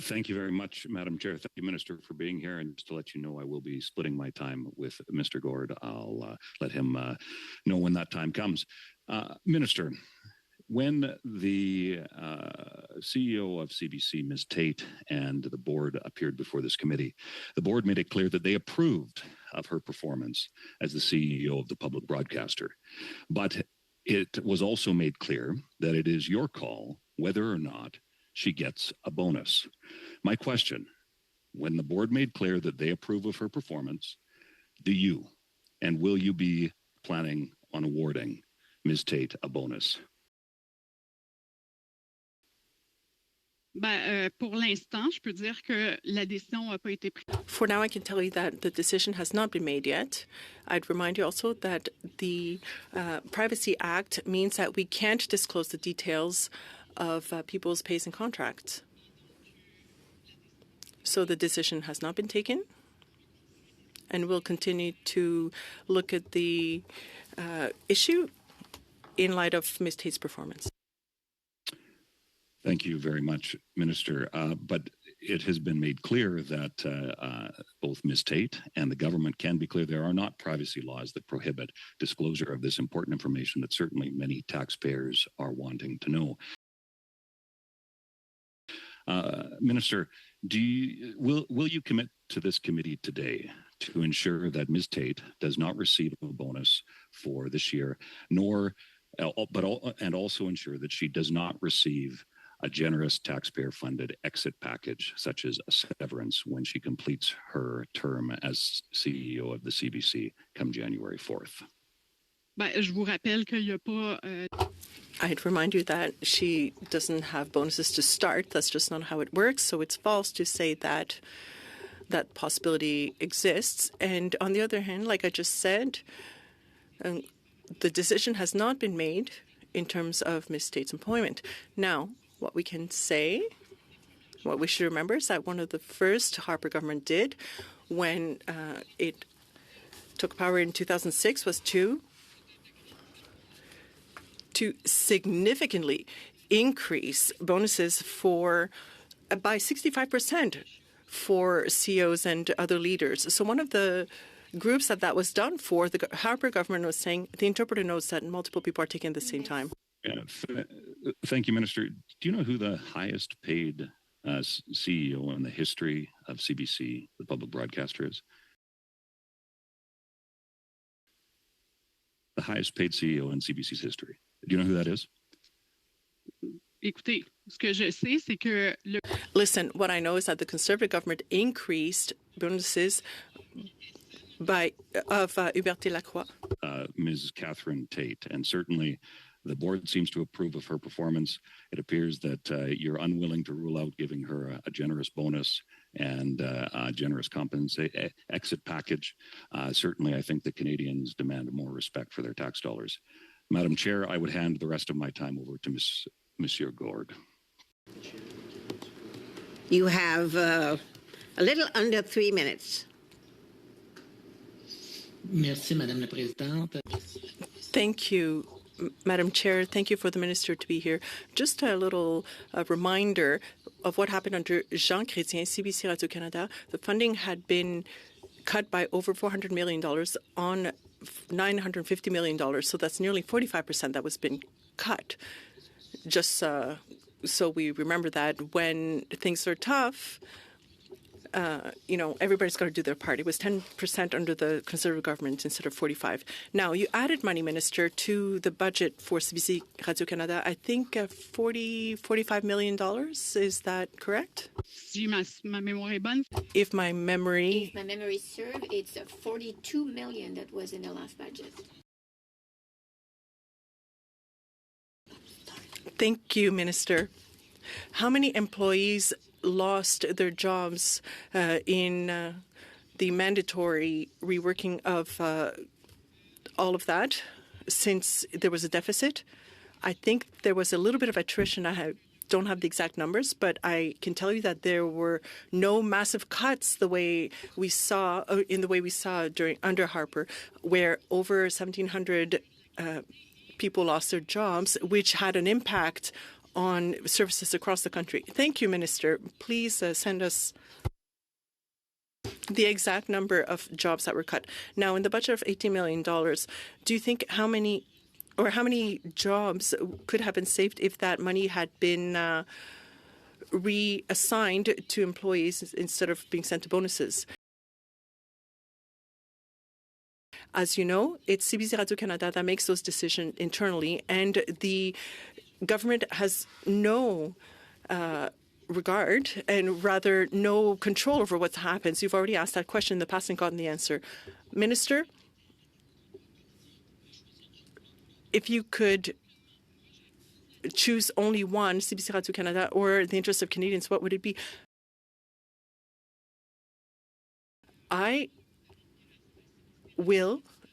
Thank you very much, Madam Chair. Thank you, Minister, for being here. And just to let you know, I will be splitting my time with Mr. Gord. I'll let him know when that time comes. Minister, when the CEO of CBC, Ms. Tate, and the board appeared before this committee, the board made it clear that they approved of her performance as the CEO of the public broadcaster. But it was also made clear that it is your call whether or not she gets a bonus. My question, when the board made clear that they approve of her performance, do you and will you be planning on awarding Ms. Tate a bonus? Pour l'instant, je peux dire que la décision n'a pas été prise. For now, I can tell you that the decision has not been made yet. I'd remind you also that the Privacy Act means that we can't disclose the details of people's pays and contracts. So the decision has not been taken, and we'll continue to look at the issue in light of Ms. Tate's performance. Thank you very much, Minister. But it has been made clear that both Ms. Tate and the government can be clear there are not privacy laws that prohibit disclosure of this important information that certainly many taxpayers are wanting to know. Minister, will you commit to this committee today to ensure that Ms. Tate does not receive a bonus for this year, and also ensure that she does not receive a generous taxpayer-funded exit package, such as a severance, when she completes her term as CEO of the CBC come January 4th? Je vous rappelle qu'il y a pas. I'd remind you that she doesn't have bonuses to start. That's just not how it works. So it's false to say that that possibility exists. And on the other hand, like I just said, the decision has not been made in terms of Ms. Tate's employment. Now, what we can say, what we should remember is that one of the first Harper government did when it took power in 2006 was to significantly increase bonuses by 65% for CEOs and other leaders. So one of the groups that was done for, the Harper government was saying, the interpreter notes that multiple people are taking at the same time. Yeah, thank you, Minister. Do you know who the highest paid CEO in the history of CBC, the public broadcaster, is? The highest paid CEO in CBC's history. Do you know who that is? Écoutez, ce que je sais, c'est que Listen, what I know is that the Conservative government increased bonuses of Huberté Lacroix. Ms. Catherine Tate, and certainly the board seems to approve of her performance. It appears that you're unwilling to rule out giving her a generous bonus and a generous exit package. Certainly, I think the Canadians demand more respect for their tax dollars. Madam Chair, I would hand the rest of my time over to Monsieur Gord. You have a little under 3 minutes. Merci, Madame la Présidente. Thank you, Madam Chair. Thank you for the Minister to be here. Just a little reminder of what happened under Jean Chrétien, CBC Radio-Canada. The funding had been cut by over $400 million on $950 million. So that's nearly 45% that was been cut. Just so we remember that when things are tough, everybody's got to do their part. It was 10% under the Conservative government instead of 45%. Now, you added money, Minister, to the budget for CBC Radio-Canada, I think $45 million. Is that correct? Si ma mémoire est bonne. If my memory serves, it's $42 million that was in the last budget. Thank you, Minister. How many employees lost their jobs in the mandatory reworking of all of that since there was a deficit? I think there was a little bit of attrition. I don't have the exact numbers, but I can tell you that there were no massive cuts the way we saw under Harper, where over 1,700 people lost their jobs, which had an impact on services across the country. Thank you, Minister. Please send us the exact number of jobs that were cut. Now, in the budget of $18 million, do you think how many jobs could have been saved if that money had been reassigned to employees instead of being sent to bonuses? As you know, it's CBC Radio-Canada that makes those decisions internally, and the government has no regard and rather no control over what happens. You've already asked that question in the past and gotten the answer. Minister, if you could choose only one, CBC Radio-Canada or the interests of Canadians, what would it be? I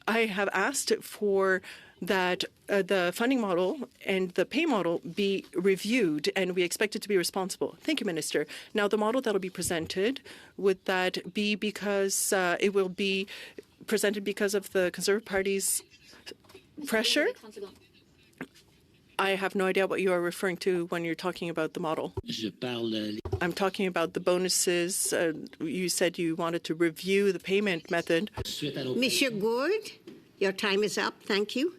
have asked for that the funding model and the pay model be reviewed, and we expect it to be responsible. Thank you, Minister. Now, the model that will be presented, would that be because it will be presented because of the Conservative Party's pressure? I have no idea what you are referring to when you're talking about the model. I'm talking about the bonuses. You said you wanted to review the payment method. Monsieur Gourde, your time is up. Thank you.